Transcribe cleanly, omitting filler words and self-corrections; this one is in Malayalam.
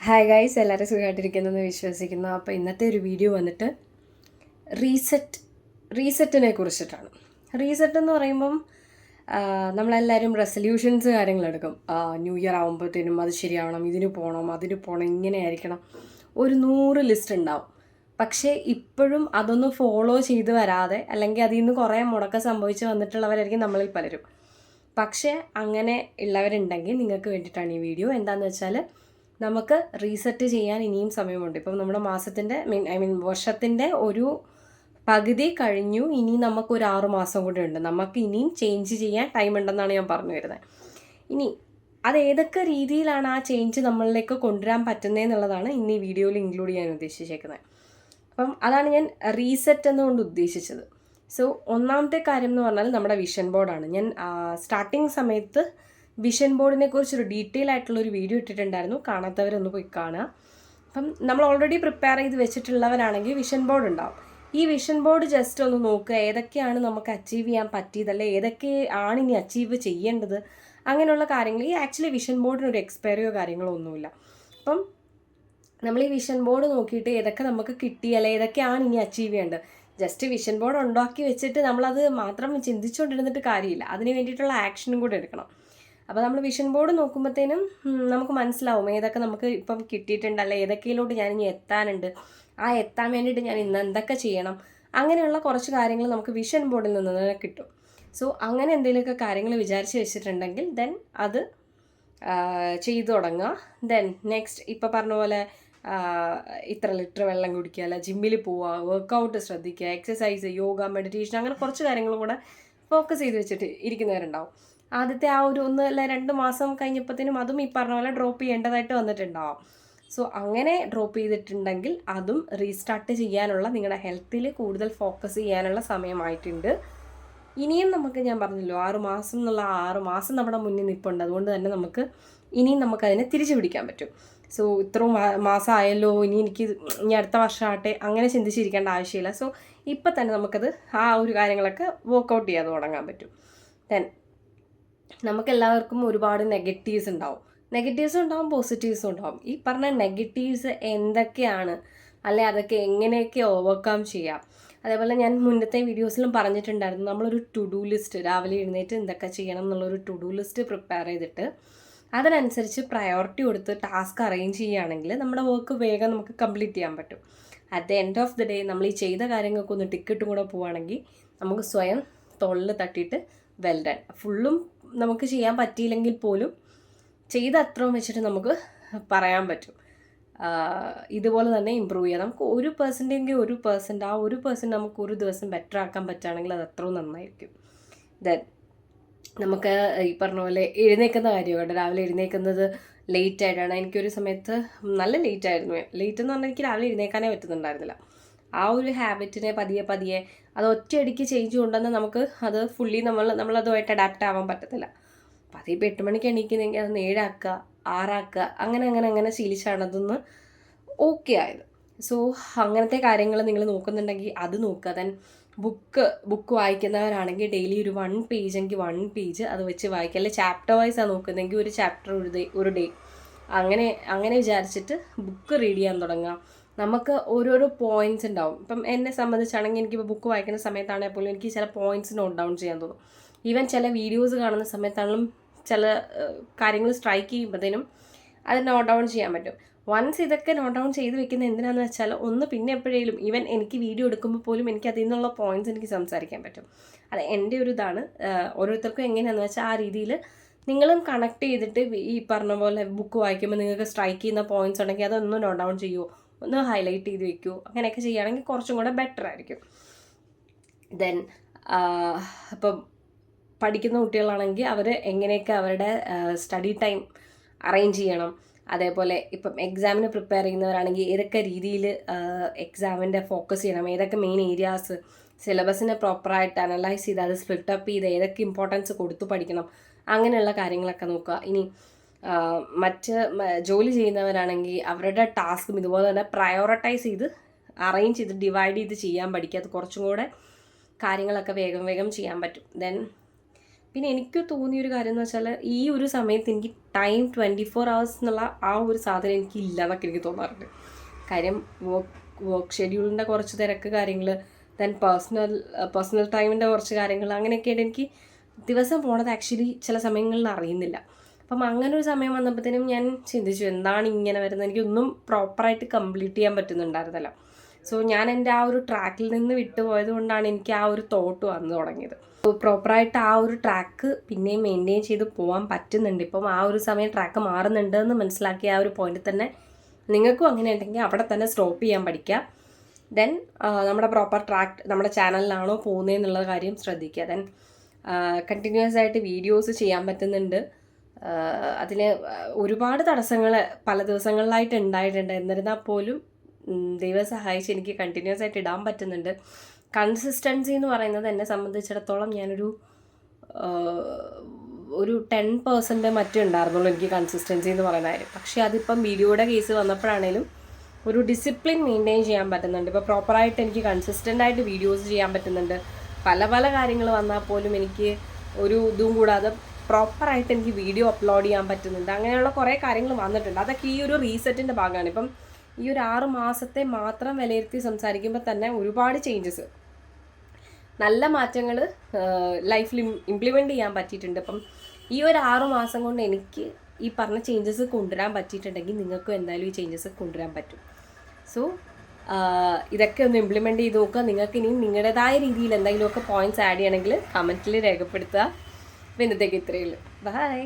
ഹായ് ഗൈസ്, എല്ലാവരും സുഖമായിട്ടിരിക്കുന്നതെന്ന് വിശ്വസിക്കുന്നു. അപ്പോൾ ഇന്നത്തെ ഒരു വീഡിയോ വന്നിട്ട് റീസെറ്റിനെ കുറിച്ചിട്ടാണ്. റീസെറ്റ് എന്ന് പറയുമ്പം നമ്മളെല്ലാവരും റെസൊല്യൂഷൻസ് കാര്യങ്ങളെടുക്കും. ന്യൂ ഇയർ ആകുമ്പോഴത്തേനും അത് ശരിയാവണം, ഇതിന് പോകണം, അതിന് പോകണം, ഇങ്ങനെ ആയിരിക്കണം, ഒരു 100 ലിസ്റ്റ് ഉണ്ടാവും. പക്ഷേ ഇപ്പോഴും അതൊന്നും ഫോളോ ചെയ്ത് വരാതെ, അല്ലെങ്കിൽ അതിൽ നിന്ന് കുറേ മുടക്കം സംഭവിച്ച് വന്നിട്ടുള്ളവരായിരിക്കും നമ്മളിൽ പലരും. പക്ഷേ അങ്ങനെ ഉള്ളവരുണ്ടെങ്കിൽ നിങ്ങൾക്ക് വേണ്ടിയിട്ടാണ് ഈ വീഡിയോ. എന്താണെന്ന് വെച്ചാൽ, നമുക്ക് റീസെറ്റ് ചെയ്യാൻ ഇനിയും സമയമുണ്ട്. ഇപ്പം നമ്മുടെ മാസത്തിൻ്റെ വർഷത്തിൻ്റെ ഒരു പകുതി കഴിഞ്ഞു. ഇനി നമുക്കൊരു 6 മാസം കൂടെ ഉണ്ട്. നമുക്ക് ഇനിയും ചേഞ്ച് ചെയ്യാൻ ടൈം ഉണ്ടെന്നാണ് ഞാൻ പറഞ്ഞു വരുന്നത്. ഇനി അത് ഏതൊക്കെ രീതിയിലാണ് ആ ചേഞ്ച് നമ്മളിലേക്ക് കൊണ്ടുവരാൻ പറ്റുന്നതെന്നുള്ളതാണ് ഇന്ന് ഈ വീഡിയോയിൽ ഇൻക്ലൂഡ് ചെയ്യാൻ ഉദ്ദേശിച്ചേക്കുന്നത്. അപ്പം അതാണ് ഞാൻ റീസെറ്റ് എന്നുകൊണ്ട് ഉദ്ദേശിച്ചത്. സോ ഒന്നാമത്തെ കാര്യം എന്ന് പറഞ്ഞാൽ നമ്മുടെ വിഷൻ ബോർഡാണ്. ഞാൻ സ്റ്റാർട്ടിങ് സമയത്ത് വിഷൻ ബോർഡിനെ കുറിച്ചൊരു ഡീറ്റെയിൽ ആയിട്ടുള്ളൊരു വീഡിയോ ഇട്ടിട്ടുണ്ടായിരുന്നു. കാണാത്തവരൊന്ന് പോയി കാണുക. അപ്പം നമ്മൾ ഓൾറെഡി പ്രിപ്പയർ ചെയ്ത് വെച്ചിട്ടുള്ളവരാണെങ്കിൽ വിഷൻ ബോർഡ് ഉണ്ടാവും. ഈ വിഷൻ ബോർഡ് ജസ്റ്റ് ഒന്ന് നോക്കുക, ഏതൊക്കെയാണ് നമുക്ക് അച്ചീവ് ചെയ്യാൻ പറ്റിയത്, അല്ലെ ഏതൊക്കെ ആണ് ഇനി അച്ചീവ് ചെയ്യേണ്ടത്, അങ്ങനെയുള്ള കാര്യങ്ങൾ. ഈ ആക്ച്വലി വിഷൻ ബോർഡിനൊരു എക്സ്പയറിയോ കാര്യങ്ങളോ ഒന്നുമില്ല. അപ്പം നമ്മൾ ഈ വിഷൻ ബോർഡ് നോക്കിയിട്ട് ഏതൊക്കെ നമുക്ക് കിട്ടി, അല്ലെ ഏതൊക്കെയാണ് ഇനി അച്ചീവ് ചെയ്യേണ്ടത്. ജസ്റ്റ് വിഷൻ ബോർഡ് ഉണ്ടാക്കി വെച്ചിട്ട് നമ്മളത് മാത്രം ചിന്തിച്ചുകൊണ്ടിരുന്നിട്ട് കാര്യമില്ല. അതിന് വേണ്ടിയിട്ടുള്ള ആക്ഷനും കൂടെ എടുക്കണം. അപ്പോൾ നമ്മൾ വിഷൻ ബോർഡ് നോക്കുമ്പോഴത്തേനും നമുക്ക് മനസ്സിലാവും ഏതൊക്കെ നമുക്ക് ഇപ്പം കിട്ടിയിട്ടുണ്ട്, അല്ലെ ഏതൊക്കെയിലോട്ട് ഞാനിനി എത്താനുണ്ട്, ആ എത്താൻ വേണ്ടിയിട്ട് ഞാൻ ഇന്ന് എന്തൊക്കെ ചെയ്യണം, അങ്ങനെയുള്ള കുറച്ച് കാര്യങ്ങൾ നമുക്ക് വിഷൻ ബോർഡിൽ നിന്ന് തന്നെ കിട്ടും. സോ അങ്ങനെ എന്തെങ്കിലുമൊക്കെ കാര്യങ്ങൾ വിചാരിച്ച് വെച്ചിട്ടുണ്ടെങ്കിൽ ദെൻ അത് ചെയ്തു തുടങ്ങുക. ദെൻ നെക്സ്റ്റ് ഇപ്പോൾ പറഞ്ഞ പോലെ ഇത്ര ലിറ്റർ വെള്ളം കുടിക്കുക, അല്ല ജിമ്മിൽ പോവുക, വർക്കൗട്ട് ശ്രദ്ധിക്കുക, എക്സസൈസ്, യോഗ, മെഡിറ്റേഷൻ, അങ്ങനെ കുറച്ച് കാര്യങ്ങളും കൂടെ ഫോക്കസ് ചെയ്ത് വെച്ചിട്ട് ഇരിക്കുന്നവരുണ്ടാവും. ആദ്യത്തെ ആ ഒരു 1 അല്ല 2 മാസം കഴിഞ്ഞപ്പോഴത്തേനും അതും ഈ പറഞ്ഞ പോലെ ഡ്രോപ്പ് ചെയ്യേണ്ടതായിട്ട് വന്നിട്ടുണ്ടാവും. സോ അങ്ങനെ ഡ്രോപ്പ് ചെയ്തിട്ടുണ്ടെങ്കിൽ അതും റീസ്റ്റാർട്ട് ചെയ്യാനുള്ള, നിങ്ങളുടെ ഹെൽത്തിൽ കൂടുതൽ ഫോക്കസ് ചെയ്യാനുള്ള സമയമായിട്ടുണ്ട്. ഇനിയും നമുക്ക്, ഞാൻ പറഞ്ഞല്ലോ 6 മാസം എന്നുള്ള 6 മാസം നമ്മുടെ മുന്നിൽ നിൽപ്പുണ്ട്. അതുകൊണ്ട് തന്നെ ഇനിയും നമുക്കതിനെ തിരിച്ചു പിടിക്കാൻ പറ്റും. സോ ഇത്രയും മാസമായല്ലോ, ഇനി അടുത്ത വർഷമാകട്ടെ, അങ്ങനെ ചിന്തിച്ചിരിക്കേണ്ട ആവശ്യമില്ല. സോ ഇപ്പം തന്നെ നമുക്കത് ആ ഒരു കാര്യങ്ങളൊക്കെ വർക്കൗട്ട് ചെയ്യാതെ തുടങ്ങാൻ പറ്റും. ദെൻ നമുക്കെല്ലാവർക്കും ഒരുപാട് നെഗറ്റീവ്സും ഉണ്ടാവും, പോസിറ്റീവ്സും ഉണ്ടാവും. ഈ പറഞ്ഞ നെഗറ്റീവ്സ് എന്തൊക്കെയാണ്, അല്ലെ അതൊക്കെ എങ്ങനെയൊക്കെ ഓവർകം ചെയ്യാം. അതേപോലെ ഞാൻ മുന്നത്തെ വീഡിയോസിലും പറഞ്ഞിട്ടുണ്ടായിരുന്നു, നമ്മളൊരു ടു ഡു ലിസ്റ്റ്, രാവിലെ എഴുന്നേറ്റ് എന്തൊക്കെ ചെയ്യണം എന്നുള്ളൊരു ടു ഡു ലിസ്റ്റ് പ്രിപ്പയർ ചെയ്തിട്ട് അതിനനുസരിച്ച് പ്രയോറിറ്റി കൊടുത്ത് ടാസ്ക് അറേഞ്ച് ചെയ്യുകയാണെങ്കിൽ നമ്മുടെ വർക്ക് വേഗം നമുക്ക് കംപ്ലീറ്റ് ചെയ്യാൻ പറ്റും. At the end of the day നമ്മൾ ഈ ചെയ്ത കാര്യങ്ങൾക്കൊന്ന് ടിക്കറ്റും കൂടെ പോവുകയാണെങ്കിൽ നമുക്ക് സ്വയം തൊള്ളിൽ തട്ടിയിട്ട് വെൽ ഡൺ. ഫുള്ളും നമുക്ക് ചെയ്യാൻ പറ്റിയില്ലെങ്കിൽ പോലും ചെയ്ത അത്രയും വെച്ചിട്ട് നമുക്ക് പറയാൻ പറ്റും ഇതുപോലെ തന്നെ ഇമ്പ്രൂവ് ചെയ്യാം. നമുക്ക് 1% ആ 1% നമുക്ക് ഒരു ദിവസം ബെറ്റർ ആക്കാൻ പറ്റുകയാണെങ്കിൽ അത് അത്രയും നന്നായിരിക്കും. ദെൻ നമുക്ക് ഈ പറഞ്ഞ പോലെ എഴുന്നേൽക്കുന്ന കാര്യമുണ്ട്. രാവിലെ എഴുന്നേൽക്കുന്നത് ലേറ്റ് ആയിട്ടാണ്. എനിക്കൊരു സമയത്ത് നല്ല ലേറ്റ് ആയിരുന്നു. ലേറ്റ് എന്ന് പറഞ്ഞാൽ എനിക്ക് രാവിലെ എഴുന്നേൽക്കാനേ പറ്റുന്നുണ്ടായിരുന്നില്ല. ആ ഒരു ഹാബിറ്റിനെ പതിയെ അത് ഒറ്റയടിക്ക് ചേഞ്ച് കൊണ്ടുവന്നാൽ നമുക്ക് അത് ഫുള്ളി നമ്മളതുമായിട്ട് അഡാപ്റ്റ് ആവാൻ പറ്റത്തില്ല. അപ്പം അതിപ്പോൾ 8 മണിക്ക് എണീക്കുന്നെങ്കിൽ അത് 7 ആക്കുക, 6 ആക്കുക, അങ്ങനെ ശീലിച്ചാണ് അതൊന്ന് ഓക്കെ ആയത്. സോ അങ്ങനത്തെ കാര്യങ്ങൾ നിങ്ങൾ നോക്കുന്നുണ്ടെങ്കിൽ അത് നോക്കുക. ദെൻ ബുക്ക് വായിക്കുന്നവരാണെങ്കിൽ ഡെയിലി ഒരു 1 പേജെങ്കിൽ 1 പേജ് അത് വെച്ച് വായിക്കുക. അല്ലെങ്കിൽ ചാപ്റ്റർ വൈസാണ് നോക്കുന്നതെങ്കിൽ ഒരു ചാപ്റ്റർ ഒരു ഡേ അങ്ങനെ വിചാരിച്ചിട്ട് ബുക്ക് റീഡ് ചെയ്യാൻ തുടങ്ങുക. നമുക്ക് ഓരോരോ പോയിന്റ്സ് ഉണ്ടാവും. ഇപ്പം എന്നെ സംബന്ധിച്ചാണെങ്കിൽ എനിക്കിപ്പോൾ ബുക്ക് വായിക്കുന്ന സമയത്താണെങ്കിൽ പോലും എനിക്ക് ചില പോയിന്റ്സ് നോട്ട് ഡൗൺ ചെയ്യാൻ തോന്നും. ഈവൻ ചില വീഡിയോസ് കാണുന്ന സമയത്താണെങ്കിലും ചില കാര്യങ്ങൾ സ്ട്രൈക്ക് ചെയ്യുമ്പോഴത്തേനും അത് നോട്ട് ഡൗൺ ചെയ്യാൻ പറ്റും. വൺസ് ഇതൊക്കെ നോട്ട് ഡൗൺ ചെയ്ത് വെക്കുന്നത് എന്തിനാണെന്ന് വെച്ചാൽ പിന്നെ എപ്പോഴേലും ഈവൻ എനിക്ക് വീഡിയോ എടുക്കുമ്പോൾ പോലും എനിക്ക് അതിൽ നിന്നുള്ള പോയിന്റ്സ് എനിക്ക് സംസാരിക്കാൻ പറ്റും. അത് എൻ്റെ ഒരു ഇതാണ്. ഓരോരുത്തർക്കും എങ്ങനെയാണെന്ന് വെച്ചാൽ ആ രീതിയിൽ നിങ്ങളും കണക്ട് ചെയ്തിട്ട് ഈ പറഞ്ഞ പോലെ ബുക്ക് വായിക്കുമ്പോൾ നിങ്ങൾക്ക് സ്ട്രൈക്ക് ചെയ്യുന്ന പോയിന്റ്സ് ഉണ്ടെങ്കിൽ അതൊന്ന് നോട്ട് ഡൗൺ ചെയ്യുമോ, ഒന്ന് ഹൈലൈറ്റ് ചെയ്ത് വെക്കുമോ, അങ്ങനെയൊക്കെ ചെയ്യുകയാണെങ്കിൽ കുറച്ചും കൂടെ ബെറ്റർ ആയിരിക്കും. ദെൻ ഇപ്പം പഠിക്കുന്ന കുട്ടികളാണെങ്കിൽ അവർ എങ്ങനെയൊക്കെ അവരുടെ സ്റ്റഡി ടൈം അറേഞ്ച് ചെയ്യണം. അതേപോലെ ഇപ്പം എക്സാമിന് പ്രിപ്പയർ ചെയ്യുന്നവരാണെങ്കിൽ ഏതൊക്കെ രീതിയിൽ എക്സാമിൻ്റെ ഫോക്കസ് ചെയ്യണം, ഏതൊക്കെ മെയിൻ ഏരിയാസ് സിലബസിനെ പ്രോപ്പറായിട്ട് അനലൈസ് ചെയ്ത് അത് സ്പ്ലിറ്റപ്പ് ചെയ്ത് ഏതൊക്കെ ഇമ്പോർട്ടൻസ് കൊടുത്തു പഠിക്കണം, അങ്ങനെയുള്ള കാര്യങ്ങളൊക്കെ നോക്കുക. ഇനി മറ്റ് ജോലി ചെയ്യുന്നവരാണെങ്കിൽ അവരുടെ ടാസ്കും ഇതുപോലെ തന്നെ പ്രയോറിറ്റൈസ് ചെയ്ത് അറേഞ്ച് ചെയ്ത് ഡിവൈഡ് ചെയ്ത് ചെയ്യാൻ പഠിക്കുക. അത് കുറച്ചും കൂടെ കാര്യങ്ങളൊക്കെ വേഗം ചെയ്യാൻ പറ്റും. ദെൻ പിന്നെ എനിക്ക് തോന്നിയൊരു കാര്യം എന്ന് വെച്ചാൽ ഈ ഒരു സമയത്ത് എനിക്ക് ടൈം 24 hours എന്നുള്ള ആ ഒരു സാധനം എനിക്ക് ഇല്ല എന്നൊക്കെ എനിക്ക് തോന്നാറുണ്ട്. കാര്യം വർക്ക് ഷെഡ്യൂളിൻ്റെ കുറച്ച് തിരക്ക് കാര്യങ്ങൾ, ദെൻ പേഴ്സണൽ ടൈമിൻ്റെ കുറച്ച് കാര്യങ്ങൾ, അങ്ങനെയൊക്കെയായിട്ട് എനിക്ക് ദിവസം പോണത് ആക്ച്വലി ചില സമയങ്ങളിൽ അറിയുന്നില്ല. അപ്പം അങ്ങനെ ഒരു സമയം വന്നപ്പോഴത്തേനും ഞാൻ ചിന്തിച്ചു എന്താണ് ഇങ്ങനെ വരുന്നത്, എനിക്കൊന്നും പ്രോപ്പറായിട്ട് കംപ്ലീറ്റ് ചെയ്യാൻ പറ്റുന്നുണ്ടായിരുന്നില്ല. സോ ഞാൻ എൻ്റെ ആ ഒരു ട്രാക്കിൽ നിന്ന് വിട്ടുപോയത് കൊണ്ടാണ് എനിക്ക് ആ ഒരു തോട്ട് വന്നു തുടങ്ങിയത്. പ്രോപ്പറായിട്ട് ആ ഒരു ട്രാക്ക് പിന്നെയും മെയിൻറ്റെയിൻ ചെയ്ത് പോകാൻ പറ്റുന്നുണ്ട്. ഇപ്പം ആ ഒരു സമയം ട്രാക്ക് മാറുന്നുണ്ട് എന്ന് മനസ്സിലാക്കിയ ആ ഒരു പോയിന്റിൽ തന്നെ നിങ്ങൾക്കും അങ്ങനെ ഉണ്ടെങ്കിൽ അവിടെ തന്നെ സ്റ്റോപ്പ് ചെയ്യാൻ പഠിക്കുക. ദെൻ നമ്മുടെ പ്രോപ്പർ ട്രാക്ക് നമ്മുടെ ചാനലിലാണോ പോകുന്നതെന്നുള്ള കാര്യം ശ്രദ്ധിക്കുക. ദെൻ കണ്ടിന്യൂസ് ആയിട്ട് വീഡിയോസ് ചെയ്യാൻ പറ്റുന്നുണ്ട്. അതിന് ഒരുപാട് തടസ്സങ്ങൾ പല ദിവസങ്ങളിലായിട്ട് ഉണ്ടായിട്ടുണ്ട്. എന്നിരുന്നാൽ പോലും ദൈവം സഹായിച്ച് എനിക്ക് കണ്ടിന്യൂസ് ആയിട്ട് ഇടാൻ പറ്റുന്നുണ്ട്. കൺസിസ്റ്റൻസി എന്ന് പറയുന്നത് എന്നെ സംബന്ധിച്ചിടത്തോളം ഞാനൊരു 10% മറ്റേ ഉണ്ടായിരുന്നുള്ളൂ എനിക്ക് കൺസിസ്റ്റൻസി എന്ന് പറയുന്ന കാര്യം. പക്ഷേ അതിപ്പം വീഡിയോയുടെ കേസ് വന്നപ്പോഴാണേലും ഒരു ഡിസിപ്ലിൻ മെയിൻറ്റെയിൻ ചെയ്യാൻ പറ്റുന്നുണ്ട്. ഇപ്പോൾ പ്രോപ്പറായിട്ട് എനിക്ക് കൺസിസ്റ്റൻ്റ് ആയിട്ട് വീഡിയോസ് ചെയ്യാൻ പറ്റുന്നുണ്ട്. പല കാര്യങ്ങൾ വന്നാൽ പോലും എനിക്ക് ഒരു ഇതും കൂടാതെ പ്രോപ്പറായിട്ട് എനിക്ക് വീഡിയോ അപ്ലോഡ് ചെയ്യാൻ പറ്റുന്നുണ്ട്. അങ്ങനെയുള്ള കുറേ കാര്യങ്ങൾ വന്നിട്ടുണ്ട്. അതൊക്കെ ഈ ഒരു റീസെറ്റിൻ്റെ ഭാഗമാണ്. ഇപ്പം ഈ ഒരു 6 മാസത്തെ മാത്രം വിലയിരുത്തി സംസാരിക്കുമ്പോൾ തന്നെ ഒരുപാട് ചേഞ്ചസ്, നല്ല മാറ്റങ്ങൾ ലൈഫിൽ ഇംപ്ലിമെൻ്റ് ചെയ്യാൻ പറ്റിയിട്ടുണ്ട്. അപ്പം ഈ ഒരു 6 മാസം കൊണ്ട് എനിക്ക് ഈ പറഞ്ഞ ചേഞ്ചസ് കൊണ്ടുവരാൻ പറ്റിയിട്ടുണ്ടെങ്കിൽ നിങ്ങൾക്കും എന്തായാലും ഈ ചേഞ്ചസ് കൊണ്ടുവരാൻ പറ്റും. സോ ഇതൊക്കെ ഒന്ന് ഇംപ്ലിമെൻ്റ് ചെയ്ത് നോക്കുക. നിങ്ങൾക്ക് ഇനിയും നിങ്ങളുടേതായ രീതിയിൽ എന്തെങ്കിലുമൊക്കെ പോയിൻറ്റ്സ് ആഡ് ചെയ്യണമെങ്കിൽ കമൻറ്റിൽ രേഖപ്പെടുത്തുക. അപ്പോൾ ഇന്നത്തേക്ക് ഇത്രയേ ഉള്ളൂ. ബൈ.